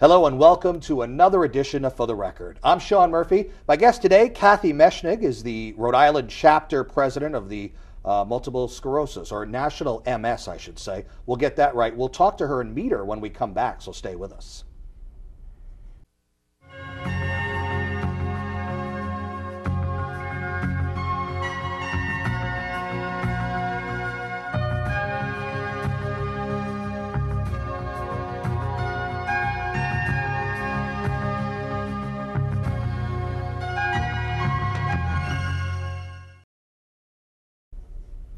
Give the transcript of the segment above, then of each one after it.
Hello and welcome to another edition of For the Record. I'm Sean Murphy. My guest today, Kathy Meshnig, is the Rhode Island chapter president of the multiple sclerosis, or national MS, I should say. We'll get that right. We'll talk to her and meet her when we come back, so stay with us.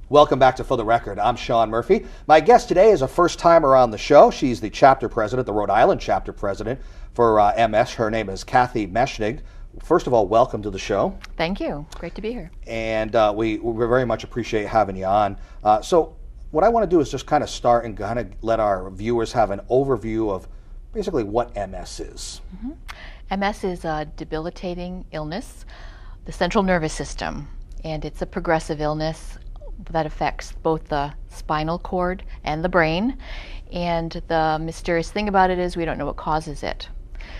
Welcome back to For the Record. I'm Sean Murphy. My guest today is a first-timer on the show. She's the chapter president, the Rhode Island chapter president for MS. Her name is Kathy Meshnig. First of all, welcome to the show. Thank you. Great to be here. And we very much appreciate having you on. So what I want to do is just kind of start and kind of let our viewers have an overview of basically what MS is. MS is a debilitating illness, the central nervous system, and it's a progressive illness that affects both the spinal cord and the brain. And the mysterious thing about it is we don't know what causes it.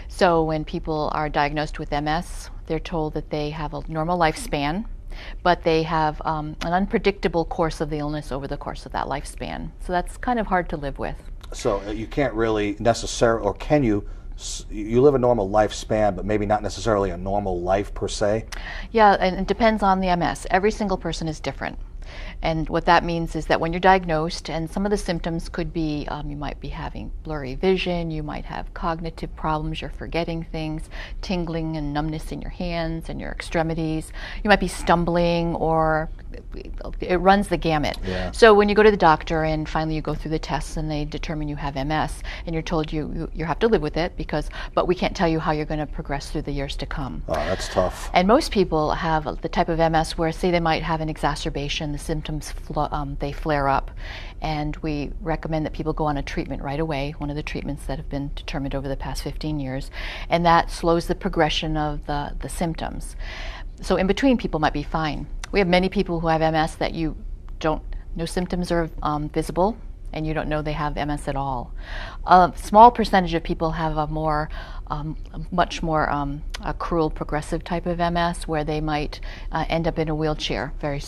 So when people are diagnosed with MS, they're told that they have a normal lifespan, but they have an unpredictable course of the illness over the course of that lifespan. So that's kind of hard to live with. So you can't really necessarily, or can you live a normal lifespan, but maybe not necessarily a normal life per se? Yeah, and it depends on the MS. Every single person is different. And what that means is that when you're diagnosed, and some of the symptoms could be, you might be having blurry vision, you might have cognitive problems, you're forgetting things, tingling and numbness in your hands and your extremities, you might be stumbling, or it runs the gamut. Yeah. So when you go to the doctor and finally you go through the tests and they determine you have MS, and you're told you have to live with it, but we can't tell you how you're going to progress through the years to come. Oh, that's tough. And most people have the type of MS where, say, they might have an exacerbation, the symptoms they flare up, and we recommend that people go on a treatment right away, one of the treatments that have been determined over the past 15 years, and that slows the progression of the symptoms. So in between, people might be fine. We have many people who have MS that no symptoms are visible, and you don't know they have MS at all. A small percentage of people have a much more cruel progressive type of MS, where they might end up in a wheelchair very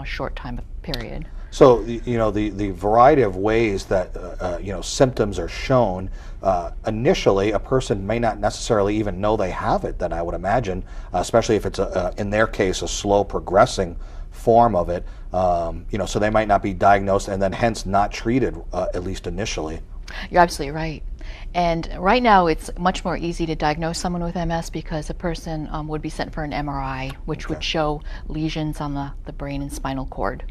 short time period. So the variety of ways that symptoms are shown. Initially, a person may not necessarily even know they have it. Then I would imagine, especially if it's in their case a slow progressing form of it. So they might not be diagnosed and then hence not treated, at least initially. You're absolutely right. And right now it's much more easy to diagnose someone with MS because a person would be sent for an MRI, which would show lesions on the brain and spinal cord.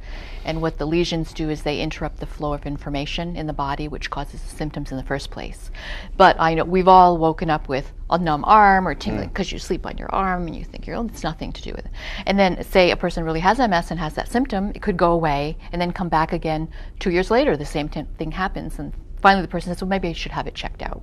And what the lesions do is they interrupt the flow of information in the body, which causes the symptoms in the first place. But I know we've all woken up with a numb arm or tingling because you sleep on your arm and you think it's nothing to do with it. And then say a person really has MS and has that symptom, it could go away and then come back again 2 years later. The same thing happens, and finally the person says, well, maybe I should have it checked out.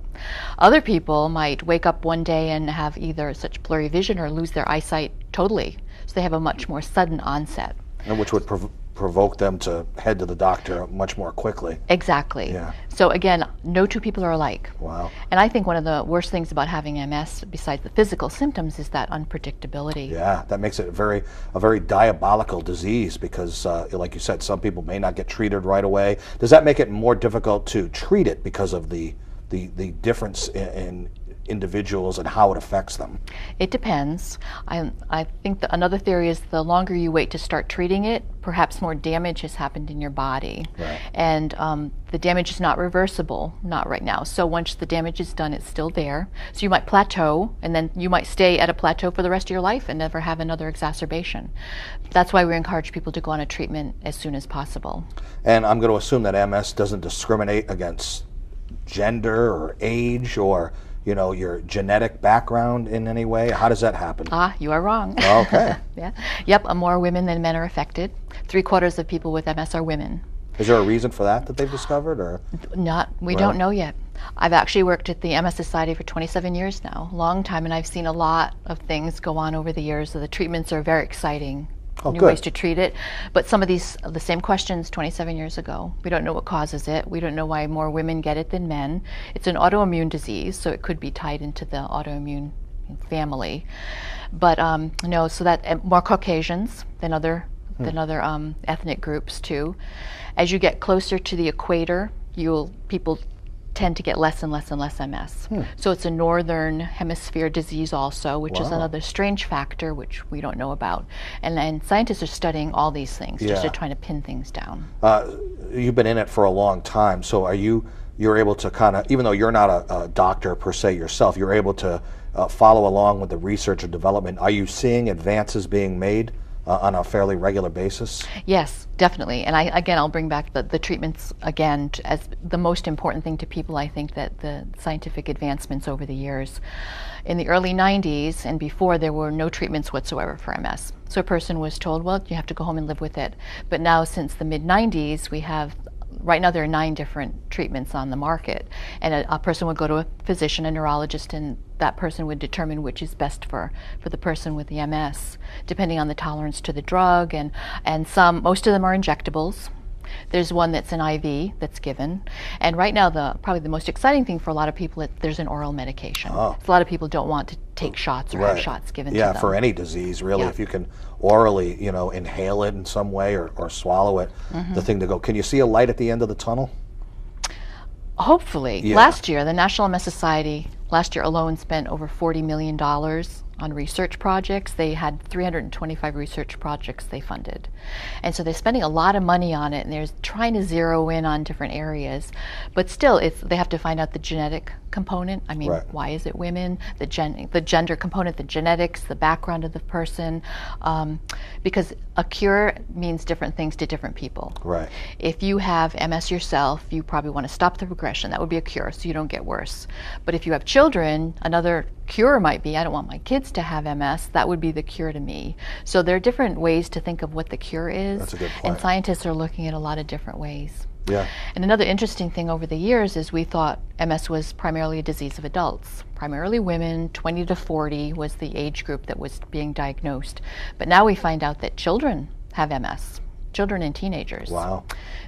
Other people might wake up one day and have either such blurry vision or lose their eyesight totally. So they have a much more sudden onset. And which would provoke them to head to the doctor much more quickly. Exactly. Yeah. So again, no two people are alike. Wow. And I think one of the worst things about having MS, besides the physical symptoms, is that unpredictability. Yeah, that makes it a very diabolical disease because, like you said, some people may not get treated right away. Does that make it more difficult to treat it because of the difference in individuals and how it affects them? It depends. I think another theory is the longer you wait to start treating it, perhaps more damage has happened in your body. Right. And the damage is not reversible, not right now. So once the damage is done, it's still there. So you might plateau, and then you might stay at a plateau for the rest of your life and never have another exacerbation. That's why we encourage people to go on a treatment as soon as possible. And I'm going to assume that MS doesn't discriminate against gender or age or your genetic background in any way? How does that happen? You are wrong. Okay. Yeah. Yep, more women than men are affected. 3/4 of people with MS are women. Is there a reason for that they've discovered, or? We don't know yet. I've actually worked at the MS Society for 27 years now, long time, and I've seen a lot of things go on over the years. So the treatments are very exciting. Oh, new good. ways to treat it. But some of the same questions 27 years ago. We don't know what causes it. We don't know why more women get it than men. It's an autoimmune disease, so it could be tied into the autoimmune family. But no, so that more Caucasians than other ethnic groups too. As you get closer to the equator, people tend to get less and less and less MS. So it's a northern hemisphere disease also, which is another strange factor which we don't know about. And scientists are studying all these things just to try to pin things down. You've been in it for a long time, so you're able to kind of, even though you're not a doctor per se yourself, you're able to follow along with the research and development. Are you seeing advances being made on a fairly regular basis? Yes, definitely. And I'll bring back the treatments again as the most important thing to people. I think that the scientific advancements over the years. In the early 90s and before, there were no treatments whatsoever for MS. So a person was told, well, you have to go home and live with it. But now, since the mid-90s, right now there are 9 different treatments on the market. And a person would go to a physician, a neurologist, and that person would determine which is best for the person with the MS, depending on the tolerance to the drug. And most of them are injectables. There's one that's an IV that's given. And right now, probably the most exciting thing for a lot of people, there's an oral medication. So a lot of people don't want to take shots or have shots given to them. Yeah, for any disease, really. If you can orally, inhale it in some way or swallow it, the thing to go. Can you see a light at the end of the tunnel? Hopefully. Yeah. Last year, the National MS Society, alone spent over $40 million on research projects. They had 325 research projects they funded. And so they're spending a lot of money on it, and they're trying to zero in on different areas. But still, they have to find out the genetic component. I mean, why is it women? The gender component, the genetics, the background of the person. Because a cure means different things to different people. Right. If you have MS yourself, you probably want to stop the progression. That would be a cure, so you don't get worse. But if you have children, another cure might be, I don't want my kids to have MS. That would be the cure to me. So there are different ways to think of what the cure is. That's a good point. And scientists are looking at a lot of different ways. Yeah. And another interesting thing over the years is we thought MS was primarily a disease of adults. Primarily women, 20 to 40 was the age group that was being diagnosed. But now we find out that children have MS, children and teenagers. Wow.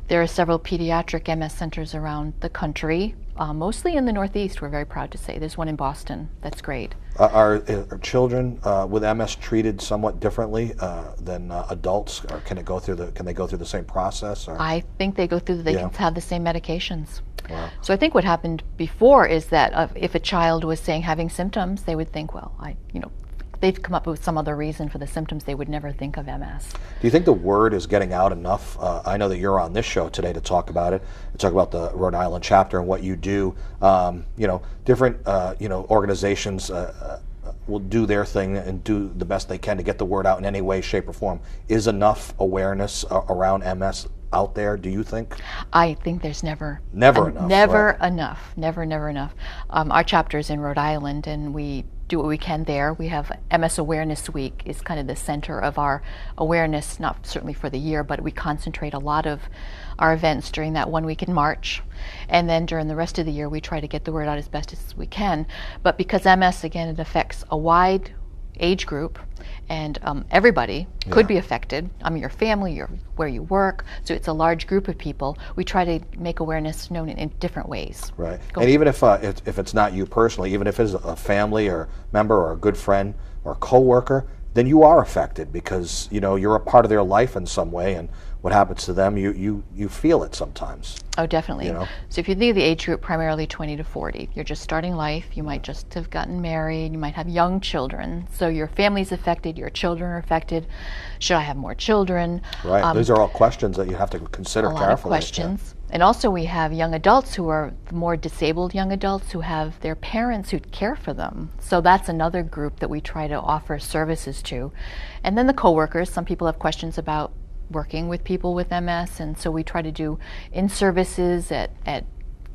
There are several pediatric MS centers around the country, mostly in the Northeast, we're very proud to say. There's one in Boston. That's great. Are children with MS treated somewhat differently than adults, or can they go through the same process? Or? I think they can have the same medications. Wow. So I think what happened before is that if a child was having symptoms, they would think, well, they've come up with some other reason for the symptoms. They would never think of MS. Do you think the word is getting out enough? I know that you're on this show today to talk about it, to talk about the Rhode Island chapter and what you do. Different organizations will do their thing and do the best they can to get the word out in any way, shape, or form. Is enough awareness around MS out there, do you think? I think there's never enough. Never enough. Our chapter is in Rhode Island, and we do what we can there. We have MS Awareness Week is kind of the center of our awareness, not certainly for the year, but we concentrate a lot of our events during that 1 week in March. And then during the rest of the year, we try to get the word out as best as we can. But because MS, again, it affects a wide age group, and everybody could be affected. Your family, where you work. So it's a large group of people. We try to make awareness known in different ways. Right. And even if it's not you personally, even if it's a family or member or a good friend or a coworker, then you are affected because you're a part of their life in some way, and what happens to them, you feel it sometimes. Oh, definitely. So if you think of the age group, primarily 20 to 40, you're just starting life. You might just have gotten married. You might have young children. So your family's affected. Your children are affected. Should I have more children? Right. These are all questions that you have to consider carefully. A lot of questions. Yeah. And also we have young adults who are more disabled young adults who have their parents who care for them. So that's another group that we try to offer services to. And then the coworkers. Some people have questions about working with people with MS, and so we try to do in-services at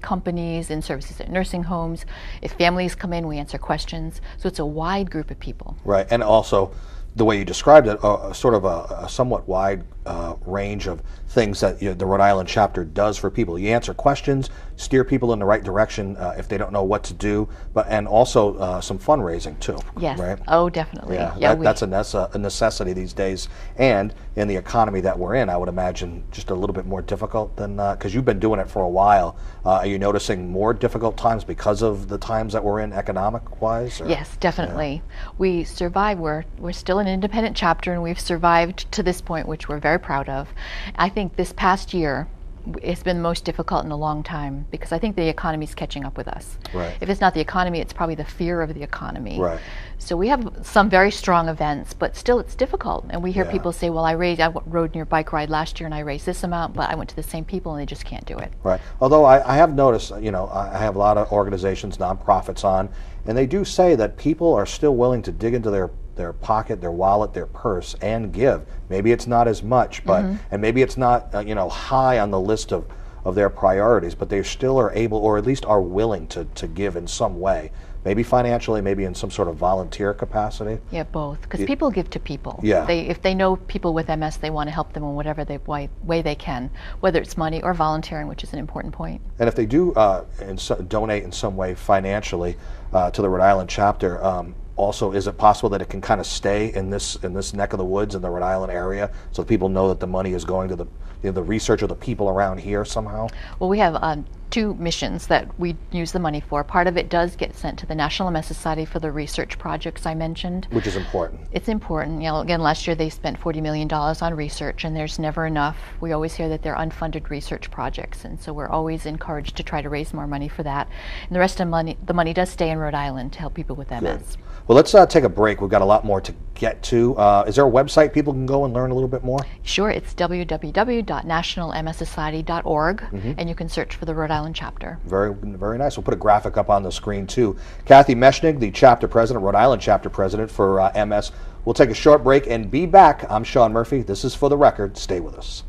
companies, in-services at nursing homes. If families come in, we answer questions. So it's a wide group of people. Right, and also the way you described it, sort of a somewhat wide range of things that the Rhode Island chapter does for people. You answer questions, steer people in the right direction if they don't know what to do, and also some fundraising too. Yes. Right? Oh, definitely. Yeah, that's a necessity these days, and in the economy that we're in, I would imagine just a little bit more difficult than because you've been doing it for a while. Are you noticing more difficult times because of the times that we're in, economic-wise? Yes, definitely. Yeah. We survive. We're still an independent chapter, and we've survived to this point, which we're very proud of. I think this past year, it's been the most difficult in a long time because I think the economy is catching up with us. Right. If it's not the economy, it's probably the fear of the economy. Right. So we have some very strong events, but still it's difficult. And we hear people say, well, I rode in your bike ride last year and I raised this amount, but I went to the same people and they just can't do it. Right. Although I have noticed, I have a lot of organizations, nonprofits on, and they do say that people are still willing to dig into their pocket, their wallet, their purse, and give. Maybe it's not as much, but and maybe it's not high on the list of their priorities, but they still are able, or at least are willing to give in some way. Maybe financially, maybe in some sort of volunteer capacity. Yeah, both. Because people give to people. Yeah. If they know people with MS, they want to help them in whatever way they can, whether it's money or volunteering, which is an important point. And if they do donate in some way financially to the Rhode Island chapter, also, is it possible that it can kind of stay in this neck of the woods in the Rhode Island area, so that people know that the money is going to the research of the people around here somehow? Well, we have 2 missions that we use the money for. Part of it does get sent to the National MS Society for the research projects I mentioned. Which is important. It's important. Again, last year they spent $40 million on research, and there's never enough. We always hear that they're unfunded research projects, and so we're always encouraged to try to raise more money for that. And the rest of the money does stay in Rhode Island to help people with MS. Good. Well, let's take a break. We've got a lot more to get to. Is there a website people can go and learn a little bit more? Sure. It's www.nationalmssociety.org, and you can search for the Rhode Island chapter. Very, very nice. We'll put a graphic up on the screen, too. Kathy Meshnig, the chapter president, Rhode Island chapter president for MS. We'll take a short break and be back. I'm Sean Murphy. This is For the Record. Stay with us.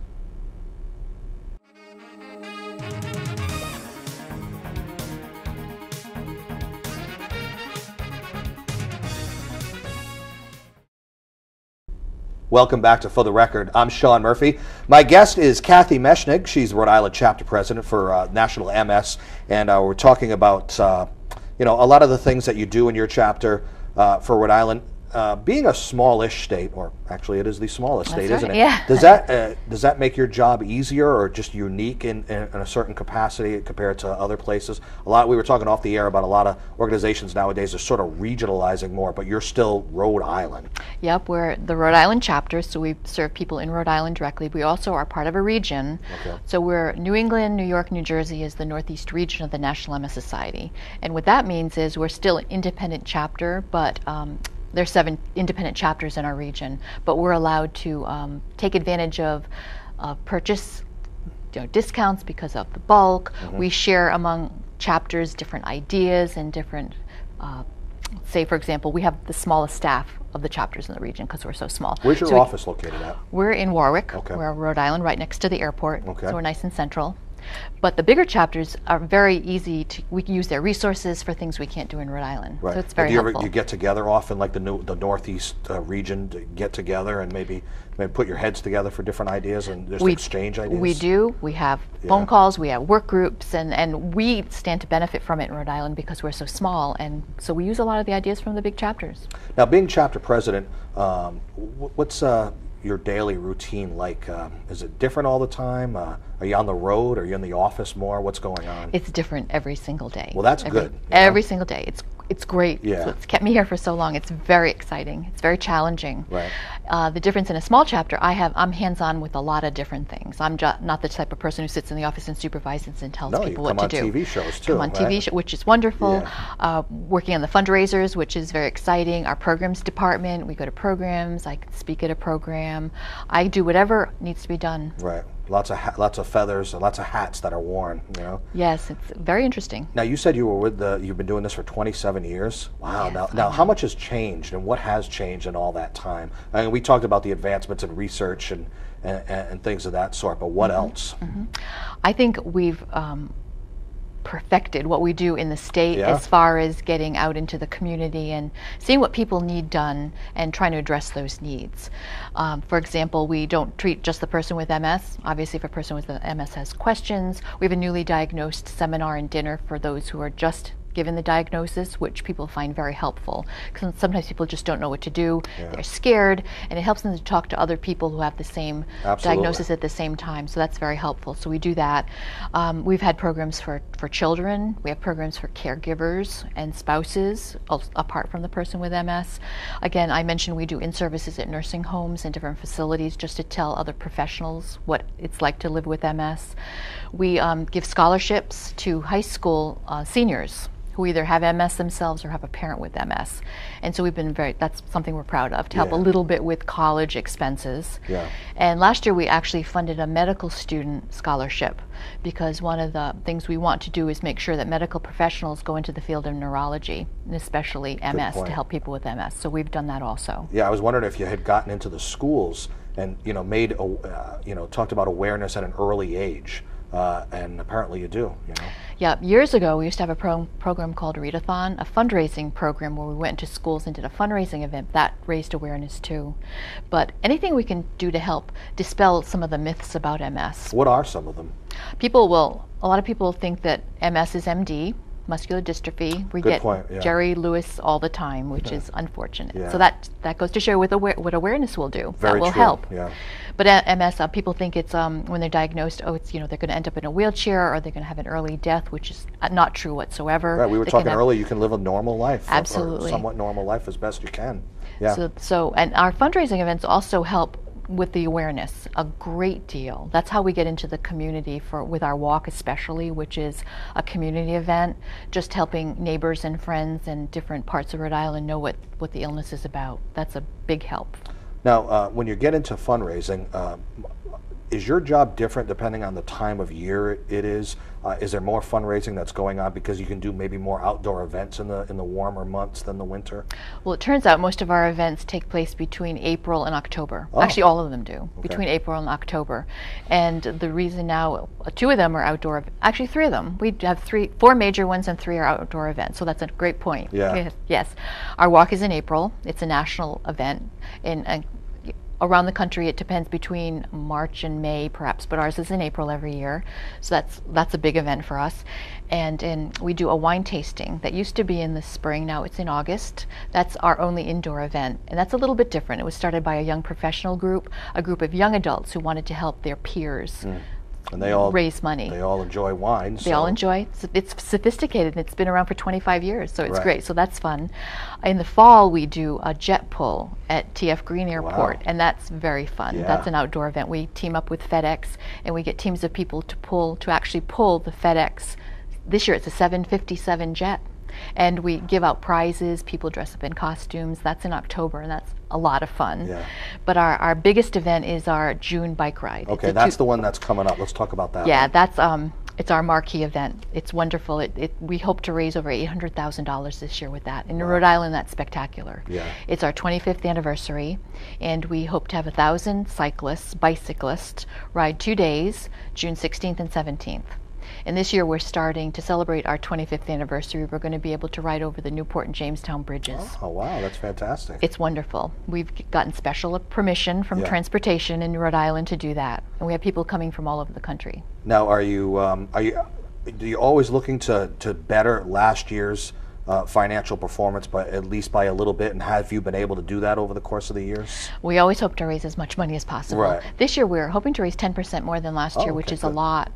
Welcome back to For the Record. I'm Sean Murphy. My guest is Kathy Meshnig. She's Rhode Island chapter president for National MS, and we're talking about a lot of the things that you do in your chapter for Rhode Island. Being a smallish state, or actually it is the smallest state, isn't it? Yeah. Does that make your job easier or just unique in a certain capacity compared to other places? We were talking off the air about a lot of organizations nowadays are sort of regionalizing more, but you're still Rhode Island. Yep, we're the Rhode Island chapter, so we serve people in Rhode Island directly. We also are part of a region. Okay. So we're New England, New York, New Jersey is the Northeast region of the National MS Society. And what that means is we're still an independent chapter, but there's 7 independent chapters in our region, but we're allowed to take advantage of purchase discounts because of the bulk. We share among chapters different ideas and different, say for example, we have the smallest staff of the chapters in the region because we're so small. Where's your office located at? We're in Warwick. Okay. We're in Rhode Island, right next to the airport. Okay. So we're nice and central. But the bigger chapters are very easy we can use their resources for things we can't do in Rhode Island. Right. So it's very helpful. Do you get together often, like the Northeast region, to get together and maybe put your heads together for different ideas and just exchange ideas? We do. We have phone calls, we have work groups, and we stand to benefit from it in Rhode Island because we're so small, and so we use a lot of the ideas from the big chapters. Now, being chapter president, what's your daily routine like? Is it different all the time? Are you on the road? Are you in the office more? What's going on? It's different every single day. Well, that's good. Every single day. It's great. Yeah. So it's kept me here for so long. It's very exciting. It's very challenging. Right. The difference in a small chapter, I'm hands-on with a lot of different things. I'm not the type of person who sits in the office and supervises and tells people what to do. No, you come on TV shows too. Come on TV shows, which is wonderful. Yeah. Working on the fundraisers, which is very exciting. Our programs department, we go to programs. I can speak at a program. I do whatever needs to be done. Right. Lots of feathers and lots of hats that are worn. Yes, it's very interesting. Now, you said you've been doing this for 27 years. Wow. Yes, now how much has changed, and what has changed in all that time? I mean, we talked about the advancements in research and things of that sort, but what else? I think we've perfected what we do in the state Yeah. as far as getting out into the community and seeing what people need done and trying to address those needs. For example, we don't treat just the person with MS. Obviously, if a person with MS has questions, we have a newly diagnosed seminar and dinner for those who are just given the diagnosis, which people find very helpful. Because sometimes people just don't know what to do. Yeah. They're scared, and it helps them to talk to other people who have the same Absolutely. diagnosis at the same time. So that's very helpful. So we do that. We've had programs for children. We have programs for caregivers and spouses, apart from the person with MS. Again, I mentioned we do in-services at nursing homes and different facilities just to tell other professionals what it's like to live with MS. We give scholarships to high school seniors who either have MS themselves or have a parent with MS. And so we've been that's something we're proud of, to help a Yeah. little bit with college expenses. Yeah. And last year we actually funded a medical student scholarship, because one of the things we want to do is make sure that medical professionals go into the field of neurology, and especially MS, point. to help people with MS. So we've done that also. Yeah, I was wondering if you had gotten into the schools and made talked about awareness at an early age, and apparently you do. Yeah, years ago we used to have a program called Readathon, a fundraising program where we went to schools and did a fundraising event that raised awareness too. But anything we can do to help dispel some of the myths about MS. What are some of them? A lot of people think that MS is MD, muscular dystrophy. We Good get point, yeah. Jerry Lewis all the time, which is unfortunate. Yeah. So that goes to show what awareness will do. Very that will true, help. yeah. But MS, people think it's when they're diagnosed, it's they're going to end up in a wheelchair or they're going to have an early death, which is not true whatsoever. Right, we were They can talking have- earlier, you can live a normal life. Absolutely. Or somewhat normal life as best you can. Yeah. So and our fundraising events also help with the awareness a great deal. That's how we get into the community with our walk especially, which is a community event, just helping neighbors and friends in different parts of Rhode Island know what the illness is about. That's a big help. Now, when you get into fundraising, is your job different depending on the time of year it is? Is there more fundraising that's going on because you can do maybe more outdoor events in the warmer months than the winter? Well, it turns out most of our events take place between April and October. Oh. Actually, all of them do, between April and October. And the reason now, 2 of them are outdoor, actually 3 of them. We have 4 major ones and 3 are outdoor events, so that's a great point. Yeah. Yes. Our walk is in April. It's a national event. Around the country, it depends between March and May, perhaps, but ours is in April every year. So that's a big event for us. And we do a wine tasting that used to be in the spring. Now it's in August. That's our only indoor event, and that's a little bit different. It was started by a young professional group, a group of young adults who wanted to help their peers. And they all raise money. They all enjoy wine. They all enjoy. It's sophisticated, and it's been around for 25 years, so it's Right. great. So that's fun. In the fall, we do a jet pull at TF Green Airport, Wow. and that's very fun. Yeah. That's an outdoor event. We team up with FedEx, and we get teams of people to actually pull the FedEx. This year, it's a 757 jet. And we give out prizes. People dress up in costumes. That's in October, and that's a lot of fun. Yeah. But our biggest event is our June bike ride. It's Okay, a that's the one that's coming up. Let's talk about that. Yeah, one. that's it's our marquee event. It's wonderful. We hope to raise over $800,000 this year with that. In Rhode Island, that's spectacular. Yeah. It's our 25th anniversary, and we hope to have 1,000 bicyclists ride 2 days, June 16th and 17th. And this year we're starting to celebrate our 25th anniversary. We're going to be able to ride over the Newport and Jamestown bridges. Oh, wow, that's fantastic. It's wonderful. We've gotten special permission from Yeah. transportation in Rhode Island to do that, and we have people coming from all over the country. Now, are you always looking to better last year's financial performance, but at least by a little bit? And have you been able to do that over the course of the years? We always hope to raise as much money as possible. Right. This year we're hoping to raise 10% more than last year, which okay, is a good. lot.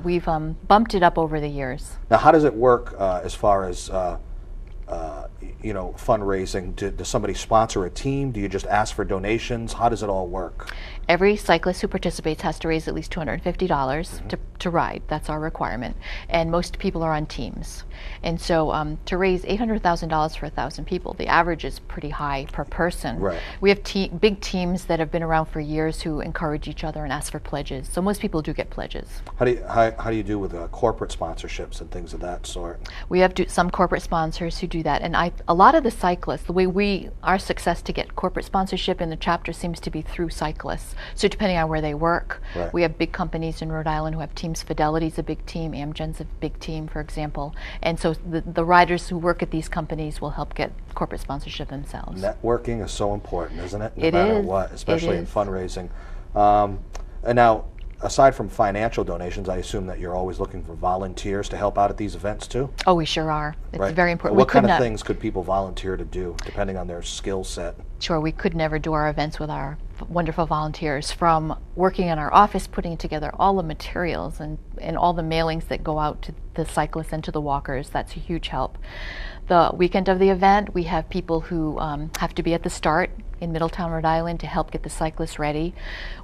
We've bumped it up over the years. Now, how does it work as far as fundraising? Does somebody sponsor a team? Do you just ask for donations? How does it all work? Every cyclist who participates has to raise at least $250 to ride. That's our requirement. And most people are on teams. And so to raise $800,000 for 1,000 people, the average is pretty high per person. Right. We have big teams that have been around for years who encourage each other and ask for pledges. So most people do get pledges. How do you do with corporate sponsorships and things of that sort? We have some corporate sponsors who do that. And a lot of the cyclists, the way our success to get corporate sponsorship in the chapter seems to be through cyclists. So depending on where they work, Right. we have big companies in Rhode Island who have teams. Fidelity's a big team, Amgen's a big team, for example. And so the riders who work at these companies will help get corporate sponsorship themselves. Networking is so important, isn't it? No It matter is. what, especially It in is. fundraising. And now, aside from financial donations, I assume that you're always looking for volunteers to help out at these events too? Oh, we sure are. It's Right. very important. What We could kind of not- things could people volunteer to do, depending on their skill set? Sure, we could never do our events with our wonderful volunteers, from working in our office, putting together all the materials and all the mailings that go out to the cyclists and to the walkers. That's a huge help. The weekend of the event, we have people who have to be at the start in Middletown, Rhode Island to help get the cyclists ready.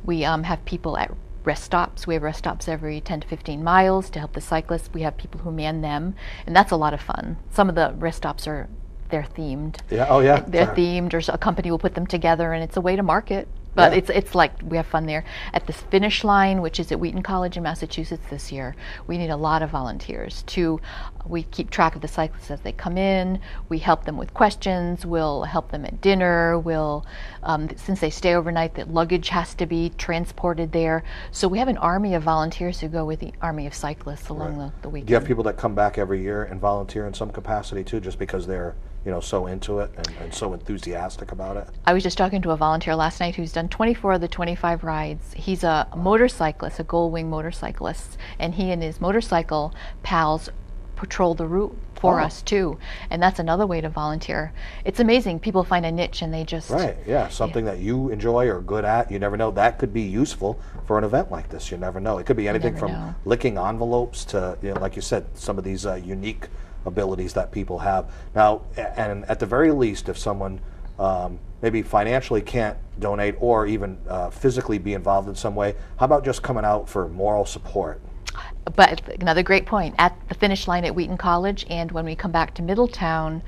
We have people at rest stops. We have rest stops every 10 to 15 miles to help the cyclists. We have people who man them, and that's a lot of fun. Some of the rest stops they're themed. Yeah. Oh, yeah. They're Sure. themed, or a company will put them together, and it's a way to market. But Yeah. it's like we have fun there. At the finish line, which is at Wheaton College in Massachusetts this year, we need a lot of volunteers. We keep track of the cyclists as they come in. We help them with questions. We'll help them at dinner. Since they stay overnight, the luggage has to be transported there. So we have an army of volunteers who go with the army of cyclists along the weekend. Do you have people that come back every year and volunteer in some capacity too, just because they're so into it and so enthusiastic about it? I was just talking to a volunteer last night who's done 24 of the 25 rides. He's a motorcyclist, a Goldwing motorcyclist, and he and his motorcycle pals patrol the route for Oh. us too. And that's another way to volunteer. It's amazing. People find a niche and they just... Right, yeah, something that you enjoy or are good at, you never know. That could be useful for an event like this. You never know. It could be anything never from know. licking envelopes to, like you said, some of these unique abilities that people have. Now, and at the very least, if someone maybe financially can't donate or even physically be involved in some way, how about just coming out for moral support? But another great point, at the finish line at Wheaton College, and when we come back to Middletown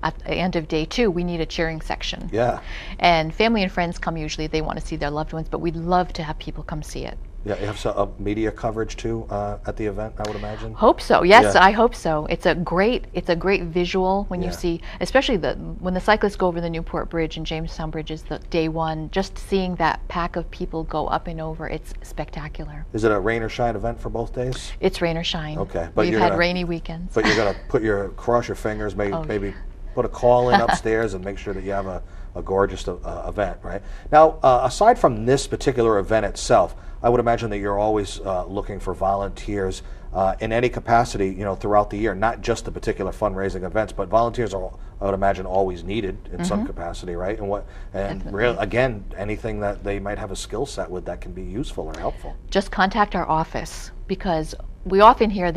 at the end of day 2, we need a cheering section. Yeah. And family and friends come usually. They want to see their loved ones, but we'd love to have people come see it. Yeah, you have some media coverage too at the event, I would imagine. Hope so. Yes, Yeah. I hope so. It's a great visual when Yeah. you see, especially when the cyclists go over the Newport Bridge and Jamestown Bridge is the day 1. Just seeing that pack of people go up and over, it's spectacular. Is it a rain or shine event for both days? It's rain or shine. Okay, but We've you're had gonna- rainy weekends. But you're going to cross your fingers, maybe put a call in upstairs and make sure that you have a gorgeous event, right? Now, aside from this particular event itself, I would imagine that you're always looking for volunteers in any capacity, throughout the year, not just the particular fundraising events, but volunteers are, I would imagine, always needed in some capacity, right? And again, anything that they might have a skill set with that can be useful or helpful. Just contact our office, because we often hear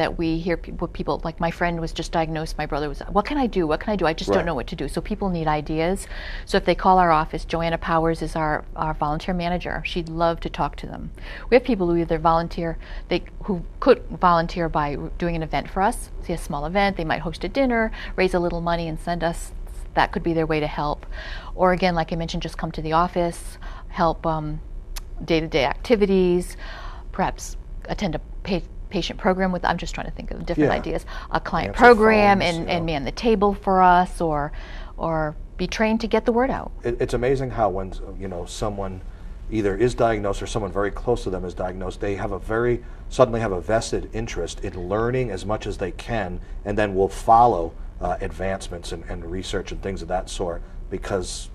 people, like my friend was just diagnosed, my brother was, what can I do? What can I do? I just Right. don't know what to do. So people need ideas. So if they call our office, Joanna Powers is our volunteer manager. She'd love to talk to them. We have people who either who could volunteer by doing an event for us, see a small event, they might host a dinner, raise a little money and send us. That could be their way to help. Or again, like I mentioned, just come to the office, help day-to-day activities, perhaps attend a patient program with, I'm just trying to think of different Yeah. ideas, a client Answer program phones, and man the table for us, or be trained to get the word out. It's amazing how when someone either is diagnosed or someone very close to them is diagnosed, they suddenly have a vested interest in learning as much as they can, and then will follow advancements and research and things of that sort because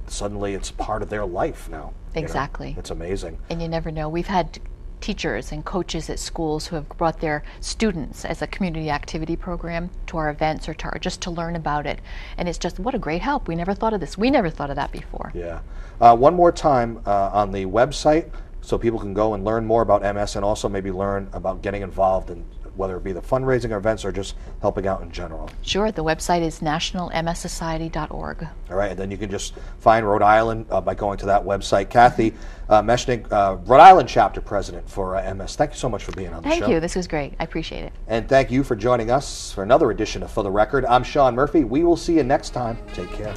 suddenly it's part of their life now. Exactly. It's amazing. And you never know. We've had teachers and coaches at schools who have brought their students as a community activity program to our events or just to learn about it. And it's just, what a great help. We never thought of this. We never thought of that before. Yeah. One more time on the website so people can go and learn more about MS and also maybe learn about getting involved in whether it be the fundraising events or just helping out in general. Sure. The website is nationalmssociety.org. All right, and then you can just find Rhode Island by going to that website. Kathy Meshnig, Rhode Island chapter president for MS. Thank you so much for being on the show. Thank you. This was great. I appreciate it. And thank you for joining us for another edition of For the Record. I'm Sean Murphy. We will see you next time. Take care.